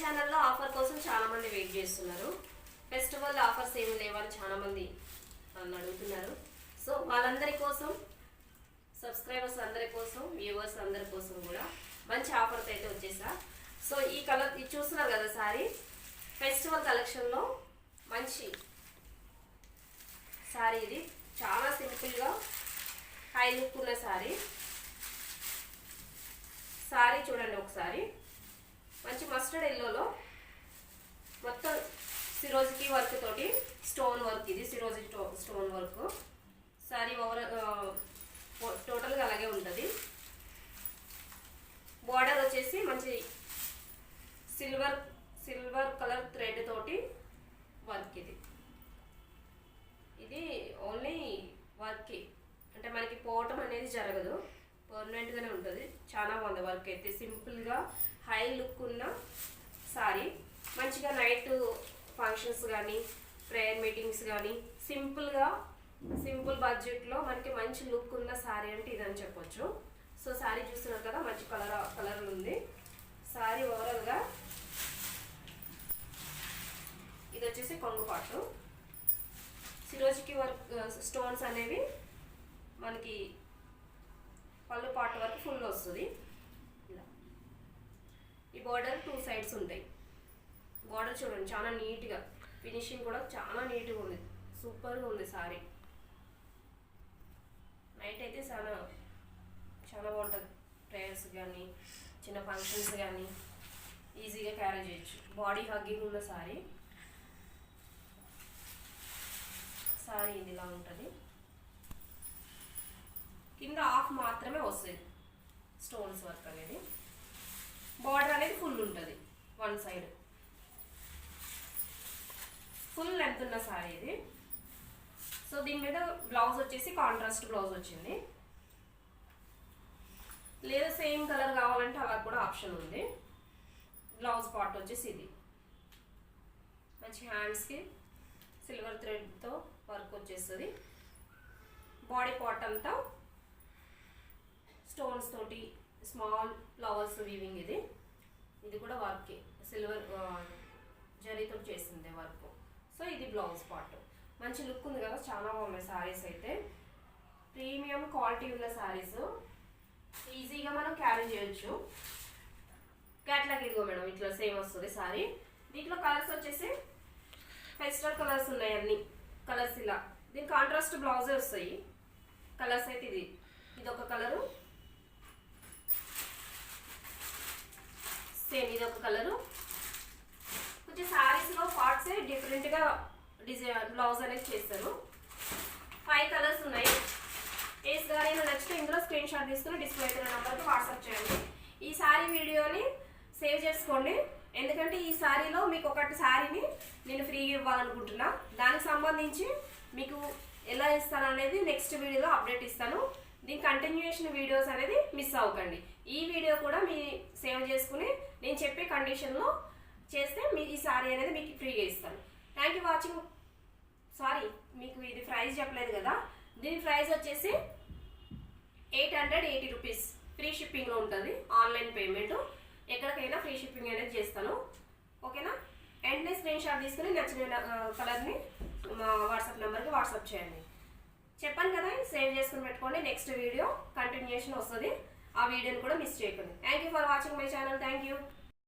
ఛానల్లో ఆఫర్ కోసం చాలా మంది వెయిట్ చేస్తున్నారు. ఫెస్టివల్ ఆఫర్స్ ఏమి లేవని చాలా మంది నన్ను అడుగుతున్నారు. సో వాళ్ళందరి కోసం, సబ్స్క్రైబర్స్ అందరి కోసం, వ్యూవర్స్ అందరి కోసం కూడా మంచి ఆఫర్స్ అయితే వచ్చేసా. సో ఈ కలర్ ఇది చూస్తున్నారు కదా సారీ, ఫెస్టివల్ కలెక్షన్లో మంచి సారీ. ఇది చాలా సింపుల్గా హై లుక్ ఉన్న సారీ. సారీ చూడండి ఒకసారి, మంచి మస్టర్డ్ ఎల్లోలో మొత్తం సిరోజికి వర్క్ తోటి స్టోన్ వర్క్. ఇది సిరోజి స్టోన్ వర్క్. సారీ టోటల్గా అలాగే ఉంటుంది. బార్డర్ వచ్చేసి మంచి సిల్వర్ కలర్ థ్రెడ్ తోటి వర్క్. ఇది ఓన్లీ వర్క్, అంటే మనకి పోవటం అనేది జరగదు, పర్మనెంట్గానే ఉంటుంది. చాలా బాగుంది వర్క్ అయితే. సింపుల్గా హై లుక్ ఉన్న సారీ. మంచిగా నైట్ ఫంక్షన్స్ కానీ, ప్రేయర్ మీటింగ్స్ కానీ, సింపుల్ బడ్జెట్లో మనకి మంచి లుక్ ఉన్న సారీ అంటే ఇదని చెప్పొచ్చు. సో సారీ చూస్తున్నారు కదా, మంచి కలర్ ఉంది సారీ. ఓవరాల్గా ఇది వచ్చేసి కొంగు పాటు. సిరోజికి వర్క్ స్టోన్స్ అనేవి మనకి పళ్ళు పాటు వరకు ఫుల్ వస్తుంది. ఇలా ఈ బార్డర్ 2 సైడ్స్ ఉంటాయి. బార్డర్ చూడండి చాలా నీట్గా, ఫినిషింగ్ కూడా చాలా నీట్గా ఉంది. సూపర్గా ఉంది సారీ. నైట్ అయితే చాలా బాగుంటుంది. ప్రేయర్స్ కానీ, చిన్న ఫంక్షన్స్ కానీ ఈజీగా క్యారీ చేయొచ్చు. బాడీ హగ్గింగ్ ఉన్న సారీ. సారీ ఇది ఇలా ఉంటుంది. కింద హాఫ్ మాత్రమే వస్తుంది స్టోన్స్ వర్క్ అనేది. బార్డర్ అనేది ఫుల్ ఉంటుంది వన్ సైడ్. ఫుల్ లెంత్ ఉన్న సారీ ఇది. సో దీని మీద బ్లౌజ్ వచ్చేసి కాంట్రాస్ట్ బ్లౌజ్ వచ్చింది. లేదా సేమ్ కలర్ కావాలంటే అలా కూడా ఆప్షన్ ఉంది. బ్లౌజ్ పార్ట్ వచ్చేసి ఇది. మంచి హ్యాండ్స్కి సిల్వర్ థ్రెడ్తో వర్క్ వచ్చేస్తుంది. బాడీ పార్ట్ అంతా స్టోన్స్ తోటి స్మాల్ ఫ్లవర్స్ వీవింగ్. ఇది కూడా వర్కే, సిల్వర్ జరీతో చేసింది వర్క్. సో ఇది బ్లౌజ్ పార్ట్. మంచి లుక్ ఉంది కదా, చాలా బాగున్నాయి సారీస్ అయితే. ప్రీమియం క్వాలిటీ ఉన్న సారీస్, ఈజీగా మనం క్యారీ చేయొచ్చు. క్యాట్లాగ్ ఇదిగో మేడం, ఇట్లా సేమ్ వస్తుంది సారీ. దీంట్లో కలర్స్ వచ్చేసి ఫెస్టల్ కలర్స్ ఉన్నాయి, అన్ని కలర్స్ ఇలా. దీని కాంట్రాస్ట్ బ్లౌజే వస్తాయి. కలర్స్ అయితే ఇది ఒక కలరు, సేమ్ ఇది ఒక కలరు. కొంచెం సారీస్లో పార్ట్స్ డిఫరెంట్గా డిజైన్ బ్లౌజ్ అనేది చేస్తారు. 5 కలర్స్ ఉన్నాయి. ఏస్ గారైనా నచ్చితే ఇందులో స్క్రీన్ షాట్ తీసుకుని డిస్ప్లే అవుతున్న నెంబర్కి వాట్సాప్ చేయండి. ఈ సారీ వీడియోని సేవ్ చేసుకోండి, ఎందుకంటే ఈ సారీలో మీకు ఒకటి సారీని నేను ఫ్రీగా ఇవ్వాలనుకుంటున్నా. దానికి సంబంధించి మీకు ఎలా ఇస్తాను అనేది నెక్స్ట్ వీడియోలో అప్డేట్ ఇస్తాను. దీని కంటిన్యూషన్ వీడియోస్ అనేది మిస్ అవ్వకండి. ఈ వీడియో కూడా మీ సేవ్ చేసుకుని నేను చెప్పే కండిషన్లో చేస్తే మీ ఈ సారీ అనేది మీకు ఫ్రీగా ఇస్తాను. Thank you watching. సారీ, మీకు ఇది ప్రైస్ చెప్పలేదు కదా. దీని ప్రైస్ వచ్చేసి 880 రూపీస్. ఫ్రీ షిప్పింగ్లో ఉంటుంది. ఆన్లైన్ పేమెంట్, ఎక్కడికైనా ఫ్రీ షిప్పింగ్ అనేది చేస్తాను. ఓకేనా? వెంటనే స్క్రీన్ షాట్ తీసుకుని నచ్చిన కలర్ని మా వాట్సాప్ నెంబర్కి వాట్సాప్ చేయండి. చెప్పాను కదా, సేవ్ చేసుకుని పెట్టుకోండి. నెక్స్ట్ వీడియో కంటిన్యూషన్ వస్తుంది, ఆ వీడియోని కూడా మిస్ చేయకండి. Thank you for watching my channel. Thank you.